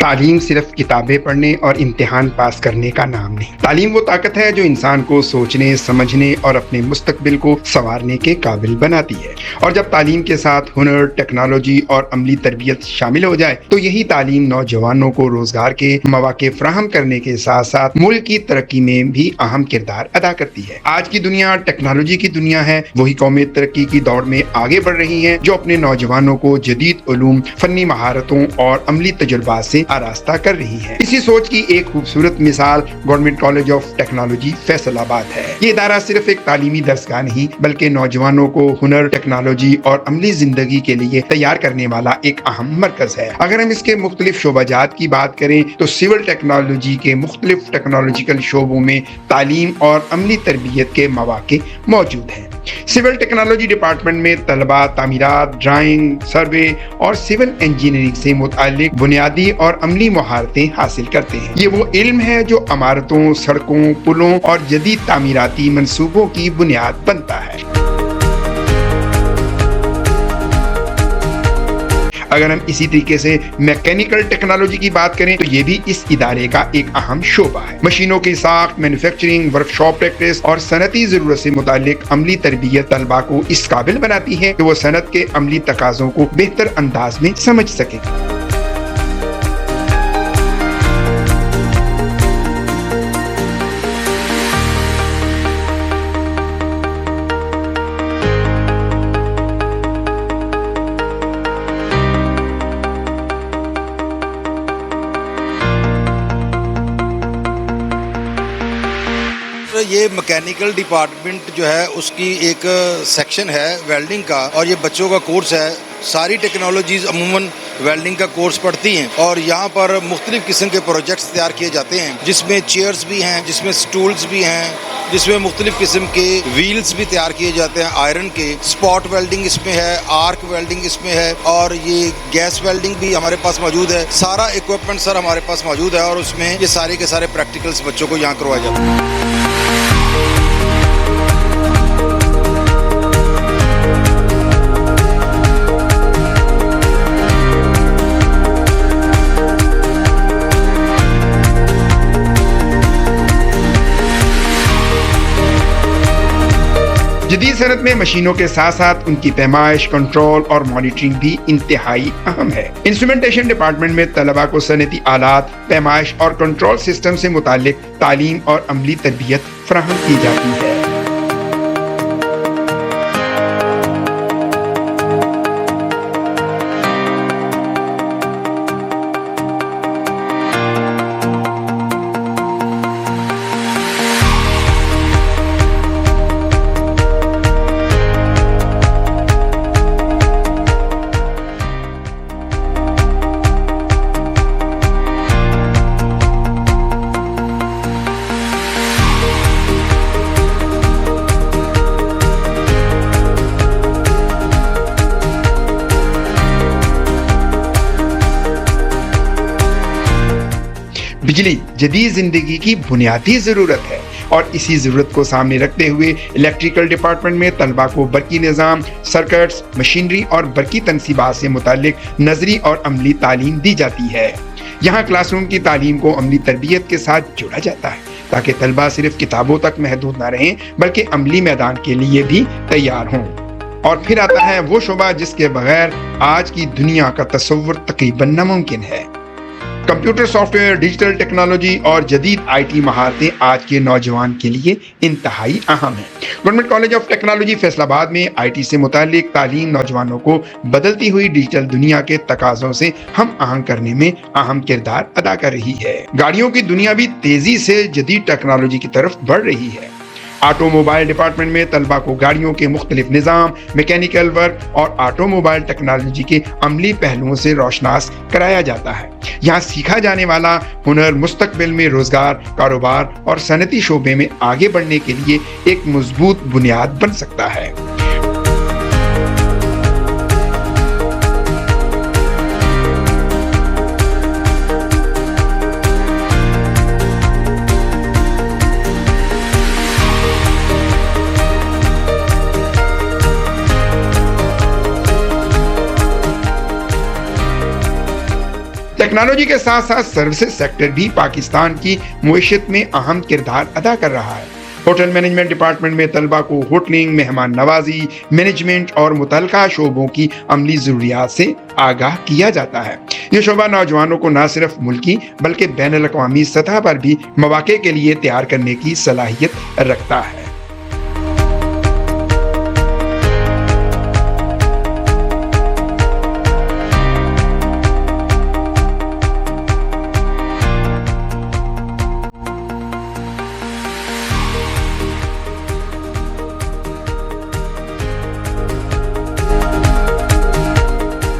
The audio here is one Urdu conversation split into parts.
تعلیم صرف کتابیں پڑھنے اور امتحان پاس کرنے کا نام نہیں۔ تعلیم وہ طاقت ہے جو انسان کو سوچنے، سمجھنے اور اپنے مستقبل کو سنوارنے کے قابل بناتی ہے، اور جب تعلیم کے ساتھ ہنر، ٹیکنالوجی اور عملی تربیت شامل ہو جائے تو یہی تعلیم نوجوانوں کو روزگار کے مواقع فراہم کرنے کے ساتھ ساتھ ملک کی ترقی میں بھی اہم کردار ادا کرتی ہے۔ آج کی دنیا ٹیکنالوجی کی دنیا ہے، وہی قومیں ترقی کی دوڑ میں آگے بڑھ رہی ہیں جو اپنے نوجوانوں کو جدید علوم، فنی مہارتوں اور عملی تجربات سے آراستہ کر رہی ہے۔ اسی سوچ کی ایک خوبصورت مثال government college of technology Faisal آباد ہے۔ یہ ادارہ صرف ایک تعلیمی درسگاہ نہیں بلکہ نوجوانوں کو ہنر، ٹیکنالوجی اور عملی زندگی کے لیے تیار کرنے والا ایک اہم مرکز ہے۔ اگر ہم اس کے مختلف شعبہ جات کی بات کریں تو سول ٹیکنالوجی کے مختلف ٹیکنالوجیکل شعبوں میں تعلیم اور عملی تربیت کے مواقع موجود ہیں۔ سول ٹیکنالوجی ڈپارٹمنٹ میں طلباء تعمیرات، ڈرائنگ، سروے اور سول انجینئرنگ سے متعلق بنیادی اور عملی مہارتیں حاصل کرتے ہیں۔ یہ وہ علم ہے جو عمارتوں، سڑکوں، پلوں اور جدید تعمیراتی منصوبوں کی بنیاد بنتا ہے۔ اگر ہم اسی طریقے سے میکینیکل ٹیکنالوجی کی بات کریں تو یہ بھی اس ادارے کا ایک اہم شعبہ ہے۔ مشینوں کی ساخت، مینوفیکچرنگ، ورکشاپ پریکٹس اور صنعتی ضرورت سے متعلق عملی تربیت طلباء کو اس قابل بناتی ہے کہ وہ صنعت کے عملی تقاضوں کو بہتر انداز میں سمجھ سکیں۔ یہ مکینیکل ڈپارٹمنٹ جو ہے اس کی ایک سیکشن ہے ویلڈنگ کا، اور یہ بچوں کا کورس ہے۔ ساری ٹیکنالوجیز عموماً ویلڈنگ کا کورس پڑھتی ہیں، اور یہاں پر مختلف قسم کے پروجیکٹس تیار کیے جاتے ہیں، جس میں چیئرز بھی ہیں، جس میں سٹولز بھی ہیں، جس میں مختلف قسم کے ویلز بھی تیار کیے جاتے ہیں آئرن کے۔ سپاٹ ویلڈنگ اس میں ہے، آرک ویلڈنگ اس میں ہے، اور یہ گیس ویلڈنگ بھی ہمارے پاس موجود ہے۔ سارا اکوپمنٹ سر ہمارے پاس موجود ہے، اور اس میں یہ سارے کے سارے پریکٹیکلز بچوں کو یہاں کروائے جاتے ہیں۔ جدید صنعت میں مشینوں کے ساتھ ساتھ ان کی پیمائش، کنٹرول اور مانیٹرنگ بھی انتہائی اہم ہے۔ انسٹرومنٹیشن ڈپارٹمنٹ میں طلباء کو صنعتی آلات، پیمائش اور کنٹرول سسٹم سے متعلق تعلیم اور عملی تربیت فراہم کی جاتی ہے۔ بجلی جدید زندگی کی بنیادی ضرورت ہے، اور اسی ضرورت کو سامنے رکھتے ہوئے الیکٹریکل ڈپارٹمنٹ میں طلباء کو برقی نظام، سرکٹس، مشینری اور برقی تنصیبات سے متعلق نظری اور عملی تعلیم دی جاتی ہے۔ یہاں کلاس روم کی تعلیم کو عملی تربیت کے ساتھ جوڑا جاتا ہے تاکہ طلباء صرف کتابوں تک محدود نہ رہیں بلکہ عملی میدان کے لیے بھی تیار ہوں۔ اور پھر آتا ہے وہ شعبہ جس کے بغیر آج کی دنیا کا تصور تقریباً ناممکن ہے۔ Computer soft where, digital technology اور جدید آئی ٹی مہارتیں آج کے نوجوان کے لیے انتہائی اہم ہیں۔ Government college of technology Faisal آباد میں آئی ٹی سے متعلق تعلیم نوجوانوں کو بدلتی ہوئی ڈیجیٹل دنیا کے تقاضوں سے ہم آہنگ کرنے میں اہم کردار ادا کر رہی ہے۔ گاڑیوں کی دنیا بھی تیزی سے جدید ٹیکنالوجی کی طرف بڑھ رہی ہے۔ آٹو موبائل ڈپارٹمنٹ میں طلباء کو گاڑیوں کے مختلف نظام، میکینیکل ورک اور آٹو موبائل ٹیکنالوجی کے عملی پہلوؤں سے روشناس کرایا جاتا ہے۔ یہاں سیکھا جانے والا ہنر مستقبل میں روزگار، کاروبار اور صنعتی شعبے میں آگے بڑھنے کے لیے ایک مضبوط بنیاد بن سکتا ہے۔ ٹیکنالوجی کے ساتھ ساتھ سروسز سیکٹر بھی پاکستان کی معیشت میں اہم کردار ادا کر رہا ہے۔ ہوٹل مینجمنٹ ڈپارٹمنٹ میں طلبہ کو ہوٹلنگ، مہمان نوازی، مینجمنٹ اور متعلقہ شعبوں کی عملی ضروریات سے آگاہ کیا جاتا ہے۔ یہ شعبہ نوجوانوں کو نہ صرف ملکی بلکہ بین الاقوامی سطح پر بھی مواقع کے لیے تیار کرنے کی صلاحیت رکھتا ہے۔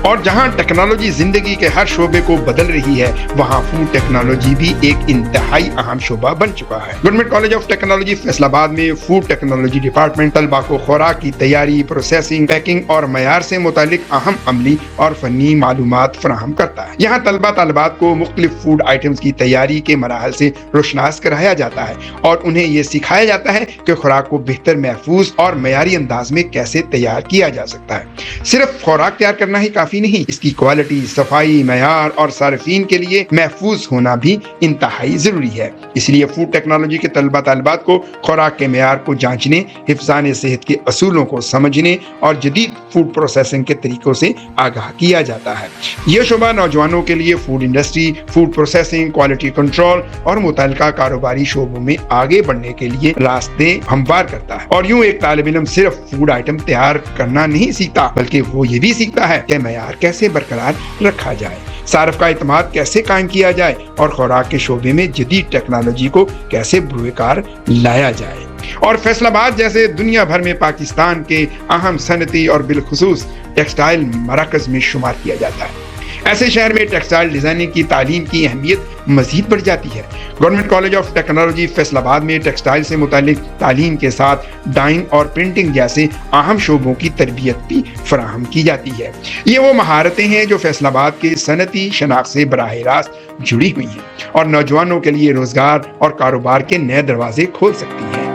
اور جہاں ٹیکنالوجی زندگی کے ہر شعبے کو بدل رہی ہے، وہاں فوڈ ٹیکنالوجی بھی ایک انتہائی اہم شعبہ بن چکا ہے۔ Government college of technology Faisal آباد میں فوڈ ٹیکنالوجی ڈپارٹمنٹ طلبہ کو خوراک کی تیاری، پروسیسنگ، پیکنگ اور معیار سے متعلق اہم عملی اور فنی معلومات فراہم کرتا ہے۔ یہاں طلبہ طالبات کو مختلف فوڈ آئٹمز کی تیاری کے مراحل سے روشناس کرایا جاتا ہے اور انہیں یہ سکھایا جاتا ہے کہ خوراک کو بہتر، محفوظ اور معیاری انداز میں کیسے تیار کیا جا سکتا ہے۔ صرف خوراک تیار کرنا ہی کافی نہیں، اس کی کوالٹی، صفائی، معیار اور صارفین کے لیے محفوظ ہونا بھی انتہائی ضروری ہے۔ اس لیے فوڈ ٹیکنالوجی کے طلبہ طالبات کو خوراک کے معیار کو جانچنے، حفظان صحت کے اصولوں کو سمجھنے اور جدید فوڈ پروسیسنگ کے طریقوں سے آگاہ کیا جاتا ہے۔ یہ شعبہ نوجوانوں کے لیے food industry, food processing, quality control اور متعلقہ کاروباری شعبوں میں آگے بڑھنے کے لیے راستے ہموار کرتا ہے۔ اور یوں ایک طالب علم صرف فوڈ آئٹم تیار کرنا نہیں سیکھتا، بلکہ وہ یہ بھی سیکھتا ہے کہ معیار کیسے برقرار رکھا جائے، صارف کا اعتماد کیسے قائم کیا جائے اور خوراک کے شعبے میں جدید ٹیکنالوجی کو کیسے بروئے کار لایا جائے۔ اور فیصل آباد جیسے دنیا بھر میں پاکستان کے اہم صنعتی اور بالخصوص ٹیکسٹائل مراکز میں شمار کیا جاتا ہے۔ ایسے شہر میں ٹیکسٹائل ڈیزائننگ کی تعلیم کی اہمیت مزید بڑھ جاتی ہے۔ Government college of technology Faisal آباد میں ٹیکسٹائل سے متعلق تعلیم کے ساتھ ڈائنگ اور پرنٹنگ جیسے اہم شعبوں کی تربیت بھی فراہم کی جاتی ہے۔ یہ وہ مہارتیں ہیں جو فیصل آباد کے صنعتی شناخت سے براہ راست جڑی ہوئی ہیں اور نوجوانوں کے لیے روزگار اور کاروبار کے نئے دروازے کھول سکتی ہیں۔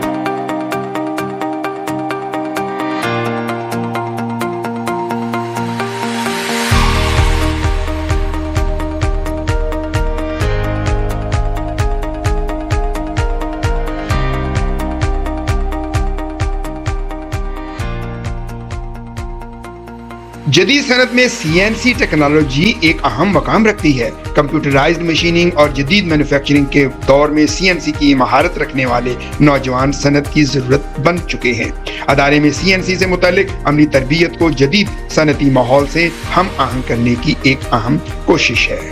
جدید صنعت میں سی این سی ٹیکنالوجی ایک اہم مقام رکھتی ہے۔ کمپیوٹرائزڈ مشیننگ اور جدید مینوفیکچرنگ کے دور میں سی این سی کی مہارت رکھنے والے نوجوان صنعت کی ضرورت بن چکے ہیں۔ ادارے میں سی این سی سے متعلق عملی تربیت کو جدید صنعتی ماحول سے ہم آہنگ کرنے کی ایک اہم کوشش ہے۔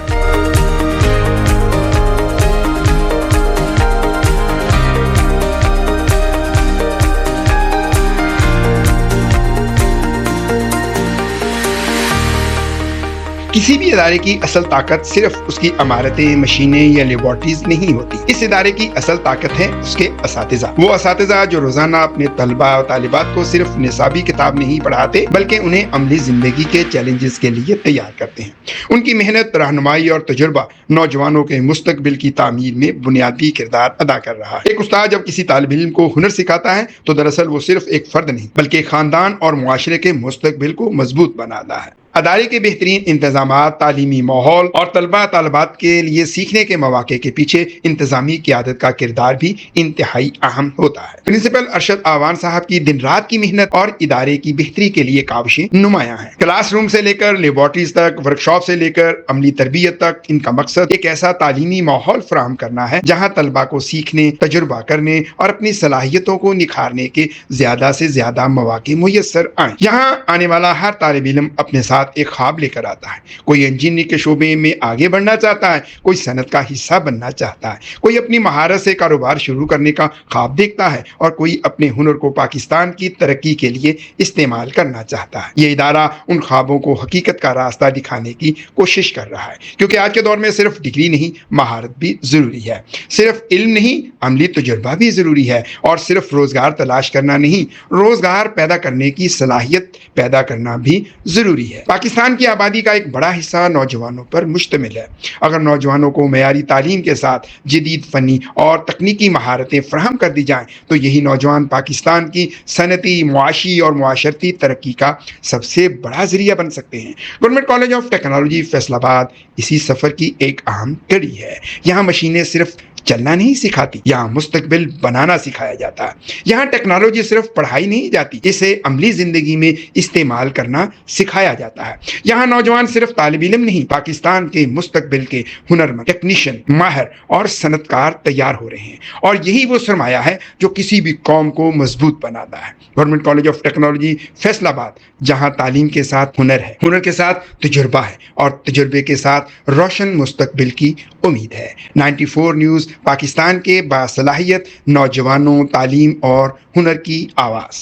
کسی بھی ادارے کی اصل طاقت صرف اس کی عمارتیں، مشینیں یا لیبارٹریز نہیں ہوتی۔ اس ادارے کی اصل طاقت ہے اس کے اساتذہ۔ وہ اساتذہ جو روزانہ اپنے طلبہ اور طالبات کو صرف نصابی کتاب نہیں پڑھاتے بلکہ انہیں عملی زندگی کے چیلنجز کے لیے تیار کرتے ہیں۔ ان کی محنت، رہنمائی اور تجربہ نوجوانوں کے مستقبل کی تعمیر میں بنیادی کردار ادا کر رہا ہے۔ ایک استاد جب کسی طالب علم کو ہنر سکھاتا ہے تو دراصل وہ صرف ایک فرد نہیں بلکہ خاندان اور معاشرے کے مستقبل کو مضبوط بناتا ہے۔ ادارے کے بہترین انتظامات، تعلیمی ماحول اور طلبہ طالبات کے لیے سیکھنے کے مواقع کے پیچھے انتظامی قیادت کا کردار بھی انتہائی اہم ہوتا ہے۔ پرنسپل ارشد آوان صاحب کی دن رات کی محنت اور ادارے کی بہتری کے لیے کاوشیں نمایاں ہیں۔ کلاس روم سے لے کر لیبارٹریز تک، ورکشاپ سے لے کر عملی تربیت تک، ان کا مقصد ایک ایسا تعلیمی ماحول فراہم کرنا ہے جہاں طلبہ کو سیکھنے، تجربہ کرنے اور اپنی صلاحیتوں کو نکھارنے کے زیادہ سے زیادہ مواقع میسر آئیں۔ یہاں آنے والا ہر طالب علم اپنے ساتھ ایک خواب لے کر آتا ہے۔ کوئی انجینئرنگ کے شعبے میں آگے بڑھنا چاہتا ہے، کوئی صنعت کا حصہ بننا چاہتا ہے، کوئی اپنی مہارت سے کاروبار شروع کرنے کا خواب دیکھتا ہے اور کوئی اپنے ہنر کو پاکستان کی ترقی کے لیے استعمال کرنا چاہتا ہے۔ یہ ادارہ ان خوابوں کو حقیقت کا راستہ دکھانے کی کوشش کر رہا ہے، کیونکہ آج کے دور میں صرف ڈگری نہیں، مہارت بھی ضروری ہے۔ صرف علم نہیں، عملی تجربہ بھی ضروری ہے۔ اور صرف روزگار تلاش کرنا نہیں، روزگار پیدا کرنے کی صلاحیت پیدا کرنا بھی ضروری ہے۔ پاکستان کی آبادی کا ایک بڑا حصہ نوجوانوں پر مشتمل ہے۔ اگر نوجوانوں کو معیاری تعلیم کے ساتھ جدید فنی اور تکنیکی مہارتیں فراہم کر دی جائیں تو یہی نوجوان پاکستان کی صنعتی، معاشی اور معاشرتی ترقی کا سب سے بڑا ذریعہ بن سکتے ہیں۔ Government college of technology Faisal آباد اسی سفر کی ایک اہم کڑی ہے۔ یہاں مشینیں صرف چلنا نہیں سکھاتی، یہاں مستقبل بنانا سکھایا جاتا ہے۔ یہاں ٹیکنالوجی صرف پڑھائی نہیں جاتی، اسے عملی زندگی میں استعمال کرنا سکھایا جاتا ہے۔ یہاں نوجوان صرف طالب علم نہیں، پاکستان کے مستقبل کے ہنرمند، ٹیکنیشین، ماہر اور صنعت کار تیار ہو رہے ہیں، اور یہی وہ سرمایہ ہے جو کسی بھی قوم کو مضبوط بناتا ہے۔ Government college of technology Faisal آباد، جہاں تعلیم کے ساتھ ہنر ہے، ہنر کے ساتھ تجربہ ہے، اور تجربے کے ساتھ روشن مستقبل کی امید ہے۔ 94 نیوز پاکستان کے باصلاحیت نوجوانوں، تعلیم اور ہنر کی آواز۔